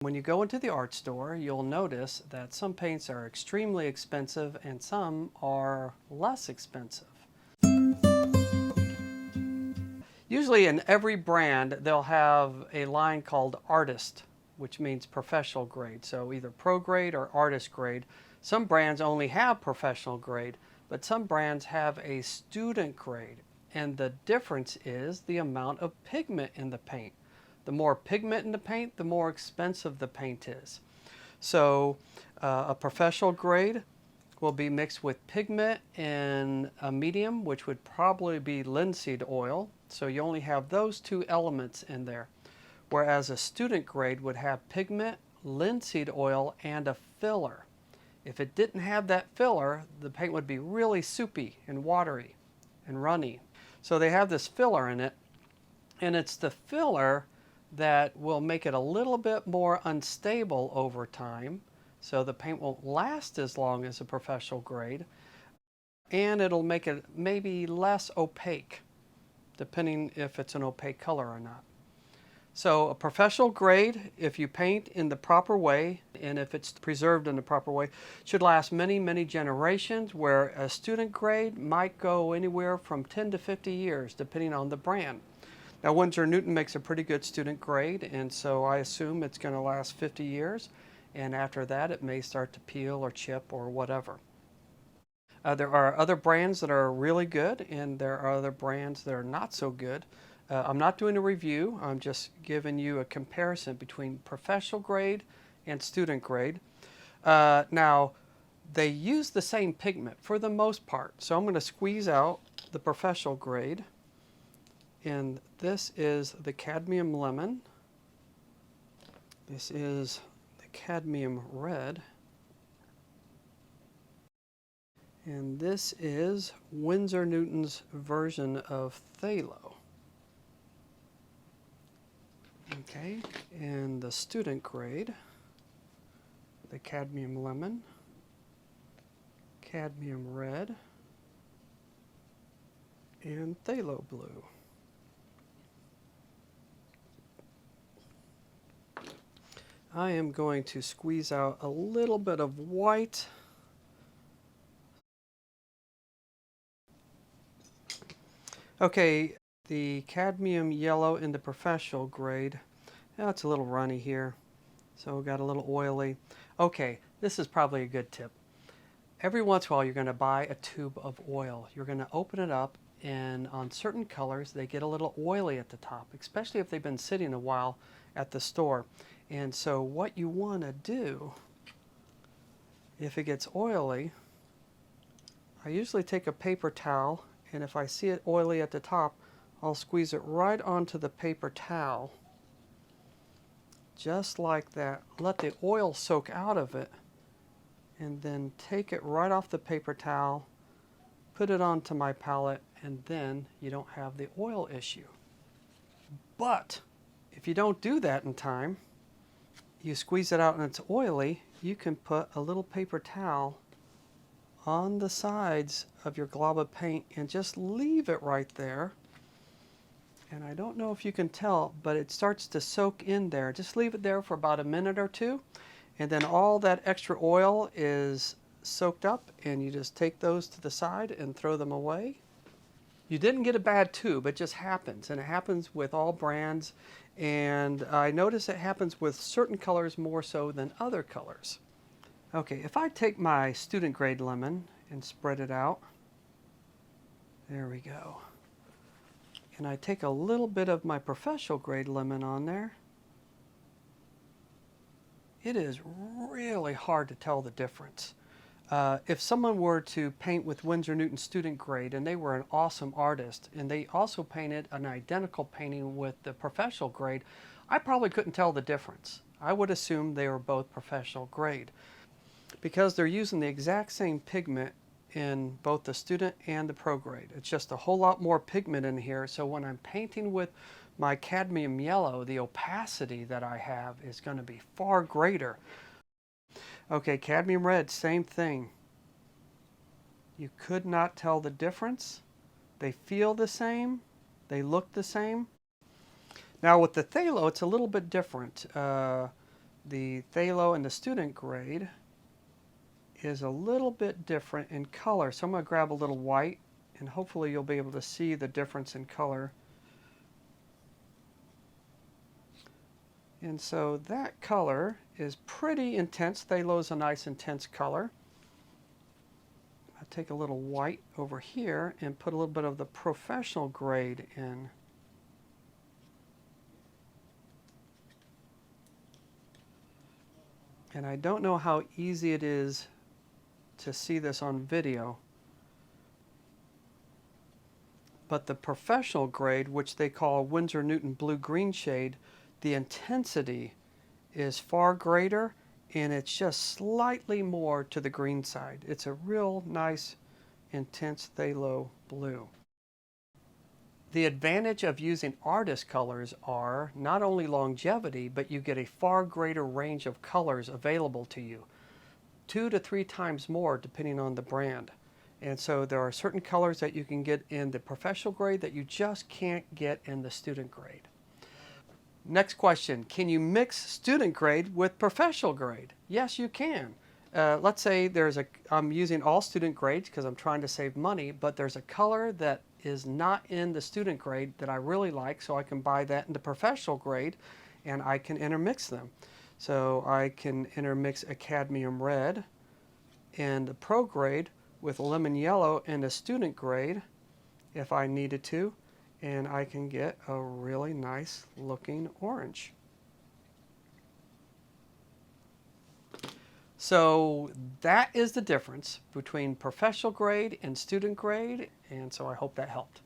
When you go into the art store, you'll notice that some paints are extremely expensive and some are less expensive. Usually in every brand, they'll have a line called artist, which means professional grade. So either pro grade or artist grade. Some brands only have professional grade, but some brands have a student grade. And the difference is the amount of pigment in the paint. The more pigment in the paint, the more expensive the paint is. So a professional grade will be mixed with pigment in a medium, which would probably be linseed oil. So you only have those two elements in there. Whereas a student grade would have pigment, linseed oil, and a filler. If it didn't have that filler, the paint would be really soupy and watery and runny. So they have this filler in it, and it's the filler that will make it a little bit more unstable over time, so the paint won't last as long as a professional grade, and it'll make it maybe less opaque, depending if it's an opaque color or not. So a professional grade, if you paint in the proper way, and if it's preserved in the proper way, should last many, many generations, where a student grade might go anywhere from 10 to 50 years, depending on the brand. Now, Winsor & Newton makes a pretty good student grade, and so I assume it's going to last 50 years, and after that it may start to peel or chip or whatever. There are other brands that are really good, and there are other brands that are not so good. I'm not doing a review, I'm just giving you a comparison between professional grade and student grade. Now, they use the same pigment for the most part, so I'm going to squeeze out the professional grade. And this is the cadmium lemon. This is the cadmium red. And this is Winsor & Newton's version of phthalo. Okay, and the student grade, the cadmium lemon, cadmium red, and phthalo blue. I am going to squeeze out a little bit of white. Okay, the cadmium yellow in the professional grade, it's a little runny here, so got a little oily. Okay, this is probably a good tip. Every once in a while you're going to buy a tube of oil. You're going to open it up, and on certain colors they get a little oily at the top, especially if they've been sitting a while at the store. And so what you want to do, if it gets oily, I usually take a paper towel, and if I see it oily at the top, I'll squeeze it right onto the paper towel. Just like that. Let the oil soak out of it, and then take it right off the paper towel, put it onto my palette, and then you don't have the oil issue. But if you don't do that in time, you squeeze it out and it's oily, you can put a little paper towel on the sides of your glob of paint and just leave it right there. And I don't know if you can tell, but it starts to soak in there. Just leave it there for about a minute or two, and then all that extra oil is soaked up, and you just take those to the side and throw them away. You didn't get a bad tube, it just happens, and it happens with all brands, and I notice it happens with certain colors more so than other colors. Okay, if I take my student grade lemon and spread it out, there we go. And I take a little bit of my professional grade lemon on there. It is really hard to tell the difference. If someone were to paint with Winsor & Newton student grade and they were an awesome artist and they also painted an identical painting with the professional grade, I probably couldn't tell the difference. I would assume they were both professional grade because they're using the exact same pigment in both the student and the pro grade. It's just a whole lot more pigment in here, so when I'm painting with my cadmium yellow, the opacity that I have is going to be far greater. Okay, cadmium red, same thing. You could not tell the difference. They feel the same, they look the same. Now with the phthalo, it's a little bit different. The phthalo and the student grade is a little bit different in color. So I'm going to grab a little white, and hopefully you'll be able to see the difference in color. And so that color is pretty intense. Phthalo is a nice intense color. I'll take a little white over here and put a little bit of the professional grade in. And I don't know how easy it is to see this on video, but the professional grade, which they call Winsor Newton blue-green shade, the intensity is far greater, and it's just slightly more to the green side. It's a real nice, intense phthalo blue. The advantage of using artist colors are not only longevity, but you get a far greater range of colors available to you. 2 to 3 times more depending on the brand. And so there are certain colors that you can get in the professional grade that you just can't get in the student grade. Next question, can you mix student grade with professional grade? Yes, you can. Let's say I'm using all student grades because I'm trying to save money, but there's a color that is not in the student grade that I really like, so I can buy that in the professional grade and I can intermix them. So I can intermix a cadmium red and the pro grade with lemon yellow in the student grade if I needed to, and I can get a really nice looking orange. So that is the difference between professional grade and student grade, and so I hope that helped.